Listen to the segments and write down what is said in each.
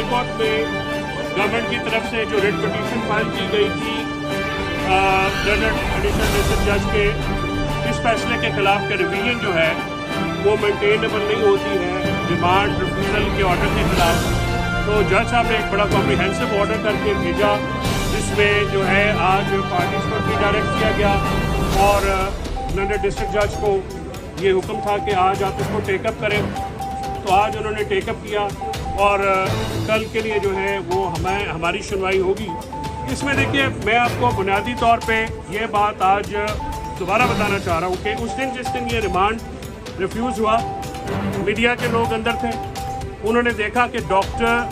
High court में government की तरफ से जो रिट पिटीशन फाइल की गई थी एडिशनल डिस्ट्रिक्ट जज के इस फैसले के खिलाफ का रिवीजन जो है वो मेंटेनेबल नहीं होती है डिमांड रिफ्यूजल के ऑर्डर के खिलाफ। तो जज साहब ने एक बड़ा कॉम्प्रिहेंसिव ऑर्डर करके भेजा जिसमें जो है आज पार्टीज को भी डायरेक्ट किया गया और लंदन डिस्ट्रिक्ट जज को ये हुक्म था कि आज आप इसको टेकअप करें। तो आज उन्होंने टेकअप किया और कल के लिए जो है वो हमारी सुनवाई होगी। इसमें देखिए मैं आपको बुनियादी तौर पे ये बात आज दोबारा बताना चाह रहा हूँ कि उस दिन जिस दिन ये रिमांड रिफ्यूज़ हुआ मीडिया के लोग अंदर थे, उन्होंने देखा कि डॉक्टर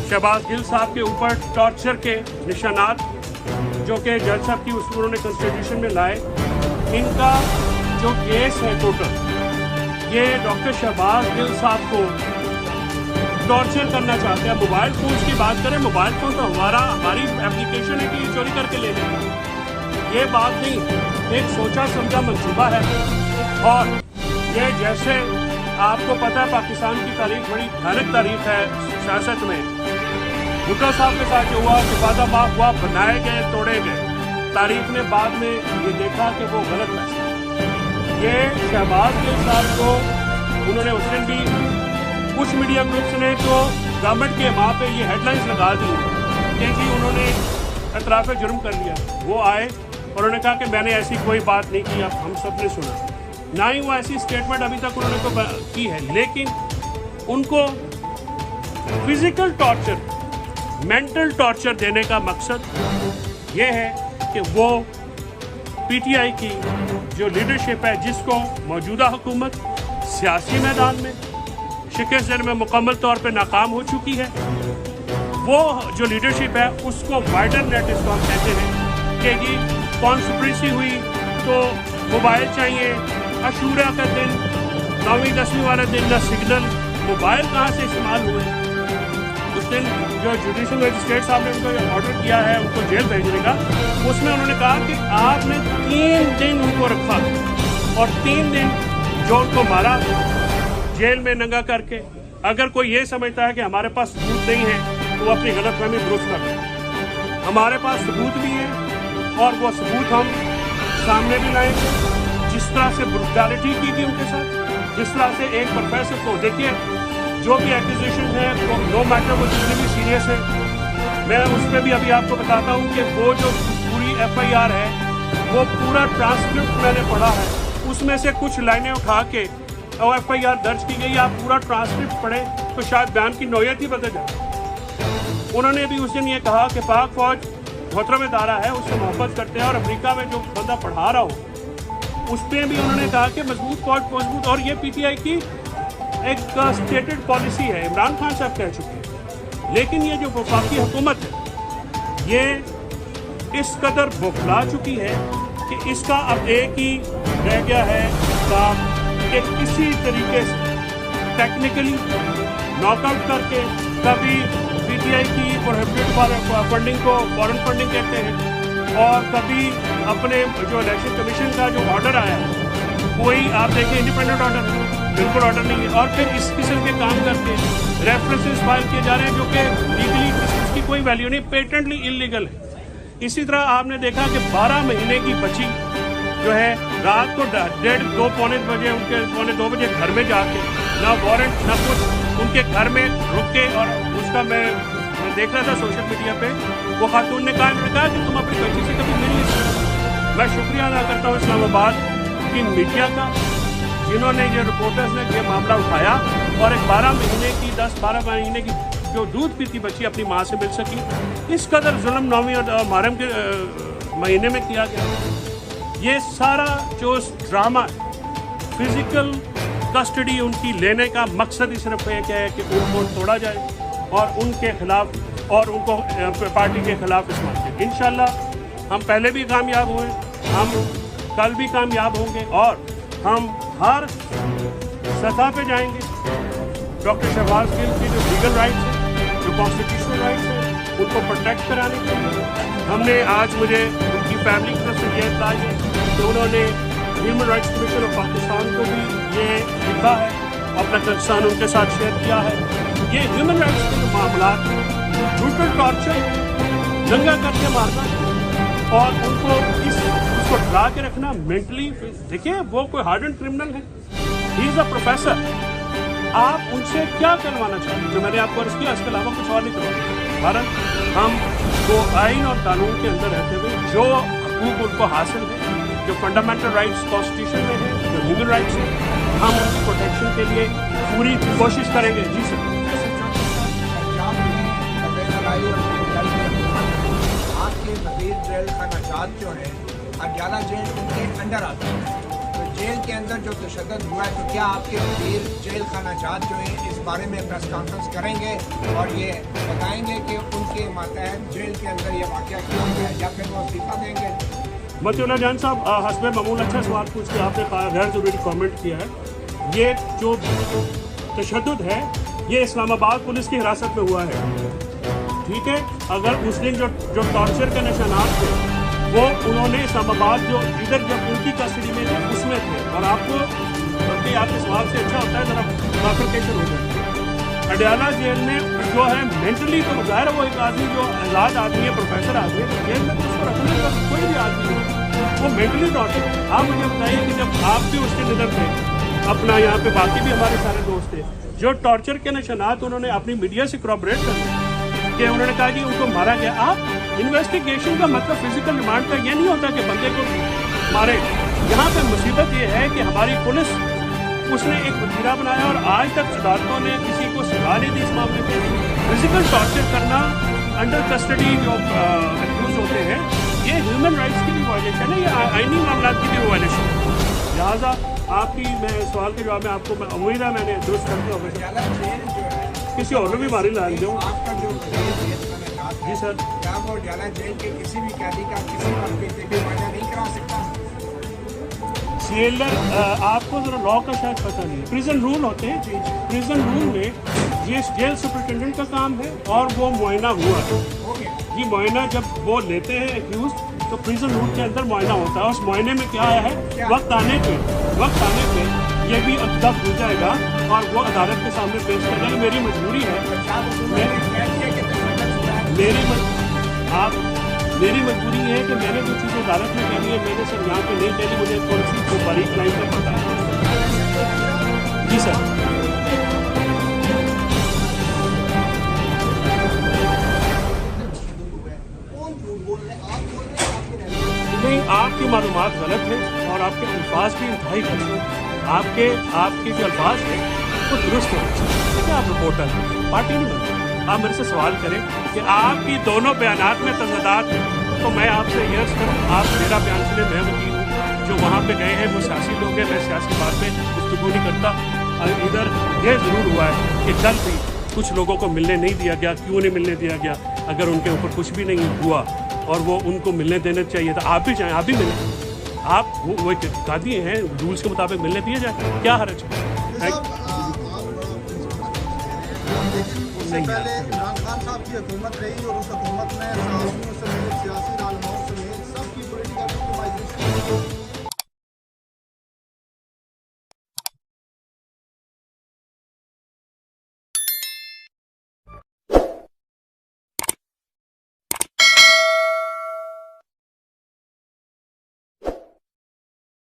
शहबाज गिल साहब के ऊपर टॉर्चर के निशानात जो कि जज साहब की उसको उन्होंने कॉन्स्टिट्यूशन में लाए। इनका जो केस है टोटल ये डॉक्टर शहबाज गिल साहब को टॉर्चर करना चाहते हैं। मोबाइल फ़ोन की बात करें, मोबाइल फ़ोन तो हमारी एप्लीकेशन है कि चोरी करके ले लेंगे, ये बात नहीं, एक सोचा समझा मंसूबा है। और ये जैसे आपको पता है पाकिस्तान की तारीख बड़ी भयानक तारीख है सियासत में। भुट्टो साहब के साथ जो हुआ कि वादा माफ हुआ, बनाए गए तोड़े गए, तारीख ने बाद में ये देखा कि वो गलत फैसला। ये शहबाज गिल साहब को उन्होंने उस दिन भी कुछ मीडिया ग्रुप्स ने तो गवर्नमेंट के वहाँ पे ये हेडलाइंस लगा दी कि जी उन्होंने एतराफ़ जुर्म कर लिया। वो आए और उन्होंने कहा कि मैंने ऐसी कोई बात नहीं की, अब हम सब ने सुना। ना ही वो ऐसी स्टेटमेंट अभी तक उन्होंने तो की है, लेकिन उनको फिज़िकल टॉर्चर, मेंटल टॉर्चर देने का मकसद ये है कि वो पीटीआई की जो लीडरशिप है जिसको मौजूदा हुकूमत सियासी मैदान में शिकस्त देने में मुकम्मल तौर पे नाकाम हो चुकी है, वो जो लीडरशिप है उसको वाइडर नेट इसको हम कहते हैं कि जी कॉन्स्पिरेसी हुई तो मोबाइल चाहिए, अशूरा का दिन, 9वीं 10वीं वाला दिन, ना सिग्नल, मोबाइल कहाँ से इस्तेमाल हुए। उस दिन जो जुडिशल मजिस्ट्रेट साहब ने उनको ऑर्डर किया है उनको जेल भेजने का, उसमें उन्होंने कहा कि आपने 3 दिन उनको रखा और 3 दिन जो उनको मारा जेल में नंगा करके। अगर कोई ये समझता है कि हमारे पास सबूत नहीं है तो वो अपनी गलतफहमी दुरुस्त कर ले। हमारे पास सबूत भी है और वो सबूत हम सामने भी लाएंगे। जिस तरह से ब्रुटैलिटी की थी उनके साथ, जिस तरह से एक प्रोफेसर को देखिए, जो भी एक्यूजेशन है वो नो मैटर वो जितनी भी सीरियस है, मैं उस पर भी अभी आपको बताता हूँ कि वो जो पूरी FIR है वो पूरा ट्रांसक्रिप्ट मैंने पढ़ा है, उसमें से कुछ लाइनें उठा के और FIR दर्ज की गई। आप पूरा ट्रांसक्रिप्ट पढ़ें तो शायद बयान की नौयत ही बदल जाए। उन्होंने भी उस दिन ये कहा कि पाक फौज मोहतरम इदारा है, उससे मोहब्बत करते हैं और अमेरिका में जो बंदा पढ़ा रहा हो उस पर भी उन्होंने कहा कि मजबूत फौज मजबूत। और ये PTI की एक स्टेटेड पॉलिसी है, इमरान खान साहब कह चुके हैं। लेकिन ये जो वफाकी हुकूमत है ये इस कदर बौखला चुकी है कि इसका अब एक ही रह गया है काम कि किसी तरीके से टेक्निकली नॉकआउट करके, कभी PTI की प्रोहिबिटेड फंडिंग को फॉरेन फंडिंग कहते हैं, और कभी अपने जो इलेक्शन कमीशन का जो ऑर्डर आया है कोई आप देखें इंडिपेंडेंट ऑर्डर बिल्कुल ऑर्डर नहीं है, और फिर इस किस्म के काम करके रेफरेंसेस फाइल किए जा रहे हैं जो कि लीगली इसकी कोई वैल्यू नहीं, पेटेंटली इलीगल है। इसी तरह आपने देखा कि 12 महीने की बच्ची जो है रात को 1:30 पौने बजे उनके 1:45 बजे घर में जाके ना वारंट ना कुछ उनके घर में रुक के, और उसका मैं देख रहा था सोशल मीडिया पे, वो खातून ने कहा कि तुम अपनी बच्ची से कभी मिल नहीं सकते। मैं शुक्रिया अदा करता हूँ इस्लामाबाद की मीडिया का जिन्होंने ये रिपोर्टर्स ने ये मामला उठाया और एक 12 महीने की 10-12 महीने की जो दूध पीती बच्ची अपनी माँ से मिल सकी। इस कदर जुल्म 9वीं और मुहर्रम के महीने में किया गया। ये सारा जो ड्रामा फिजिकल कस्टडी उनकी लेने का मकसद ही सिर्फ एक है कि उनको तोड़ा जाए और उनके खिलाफ और उनको पार्टी के खिलाफ इस्तेमाल किया। इंशाल्लाह हम पहले भी कामयाब हुए, हम कल भी कामयाब होंगे और हम हर सतह पे जाएंगे। डॉक्टर शहबाज गिल की जो लीगल राइट्स हैं, जो कॉन्स्टिट्यूशनल राइट्स हैं, उनको प्रोटेक्ट कराने के लिए हमने आज मुझे उनकी फैमिली की तरफ से ये इत्तला है कि उन्होंने human rights commission of Pakistan को भी ये लिखा है, अपना कंसर्न उनके साथ शेयर किया है। ये ह्यूमन राइट्स के जो मामलात, ब्रूटल टॉर्चर, दंगा करके मारना और उसको डरा के रखना मेंटली। देखिए वो कोई हार्डन क्रिमिनल है, ही इज अ प्रोफेसर। आप उनसे क्या करवाना चाहते हैं? जो मैंने आपको अर्ज किया, इसके अलावा कुछ और नहीं करवाना। भारत, हम तो आइन और कानून के अंदर रहते हुए जो हकूक उनको हासिल है, जो फंडामेंटल राइट्स कॉन्स्टिट्यूशन में है, जो ह्यूमन राइट्स है, हम उनकी प्रोटेक्शन के लिए पूरी कोशिश करेंगे। जी सर। आपके वजीर जेल खानाजात जो है अडयाला जेल उनके अंडर आता है, तो जेल के अंदर जो तशद्दुद हुआ है, तो क्या आपके वजीर जेल खानाजात जो है इस बारे में प्रेस कॉन्फ्रेंस करेंगे और ये बताएंगे कि उनके मातहत जेल के अंदर ये वाक़या क्यों हुआ है, या फिर वो इस्तीफा देंगे? मतीउल्लाह जान साहब, हस्बे मामूल अच्छा सवाल पूछ के आपने गैर ज़रूरी कमेंट किया है। ये जो तशद्दुद है ये इस्लामाबाद पुलिस की हिरासत में हुआ है, ठीक है। अगर उस दिन जो टॉर्चर के निशानात थे वो उन्होंने इस्लामाबाद जो इधर जब उनकी कस्टडी में थे उसमें थे, और आपको बल्कि आपके सवाल से अच्छा होता है ज़रा क्लारिफिकेशन हो जाए। अडयाला जेल में जो है मेंटली तो ज़ाहिर है वो एक आदमी जो आज़ाद आदमी है, प्रोफेसर आदमी है, जेल में तो उसको रखने का कोई भी आदमी है वो मेंटली टॉर्चर। आप मुझे बताइए कि जब आप भी उसके निधर थे, अपना यहाँ पे बाकी भी हमारे सारे दोस्त थे, जो टॉर्चर के निशानात उन्होंने अपनी मीडिया से कॉर्पोरेट कर कि उन्होंने कहा कि उनको मारा गया। आप इन्वेस्टिगेशन का मतलब फिजिकल रिमांड का ये नहीं होता कि बंदे को मारे। यहाँ पे मुसीबत ये है कि हमारी पुलिस उसने एक वजीरा बनाया और आज तक अदालतों ने किसी को सजा नहीं दी इस मामले में। फिजिकल टॉर्चर करना अंडर कस्टडी जो एक्यूज होते हैं, ये ह्यूमन राइट्स की भी वायलेशन है, ये आईनी मामला की भी वायलेशन है। लिहाजा आपकी मैं सवाल के जवाब में आपको उम्मीद है मैंने दुरुस्त कर दिया होगा। किसी और भी मारी ला दो। आपका जो जी सर, क्या वो अडयाला जेल के किसी भी कैदी का किसी वक्त भी तबीयत मुआयना नहीं करा सकता? जेलर, आपको ज़रा लॉ का शायद पता नहीं है, प्रिजन रूल होते हैं। प्रिजन रूल में ये जेल सुपरिटेंडेंट का काम है और वो मुआयना हुआ है। ये मुआयना जब वो लेते हैं एक्यूज, तो प्रिजन रूल के अंदर मुआयना होता है। उस मुआयने में क्या आया है, वक्त आने पे ये भी अब्दब हो जाएगा और वो अदालत के सामने पेश कर जाएगा। मेरी मजबूरी है, मेरी मजबूरी ये है कि मैंने जो चीज़ें अदालत में कहनी है मैंने सर यहाँ पे नहीं कहनी, मुझे कौन सी को बारीक लाइन में पता है। जी सर, नहीं, आपकी मालूमात गलत है और आपके अल्फाज भी इंतहाई गलत है। आपके जो अल्फाज हैं वो दुरुस्त होने चाहिए। देखिए आप रिपोर्टर हैं, पार्टी नहीं बनती। आप मेरे से सवाल करें कि आपकी दोनों बयानात में तज़ादात है, तो मैं आपसे ये अर्ज़ करूँ, आप मेरा बयान सुने, मैं वकील हूँ। जो वहाँ पे गए हैं वो सियासी लोग हैं, मैं सियासी बात पे गुफ्तगू नहीं करता। इधर ये ज़रूर हुआ है कि कल भी कुछ लोगों को मिलने नहीं दिया गया। क्यों नहीं मिलने दिया गया? अगर उनके ऊपर कुछ भी नहीं हुआ और वो उनको मिलने देना चाहिए था, आप भी चाहें आप भी मिलें। आप वो कादी हैं, रूल्स के मुताबिक मिलने दिए जाए, क्या हर्ज है? पहले इमरान खान साहब की हुकूमत रही और उस हुकूमत में सियासी रहनुमाओं समेत सबकी पॉलिटिकल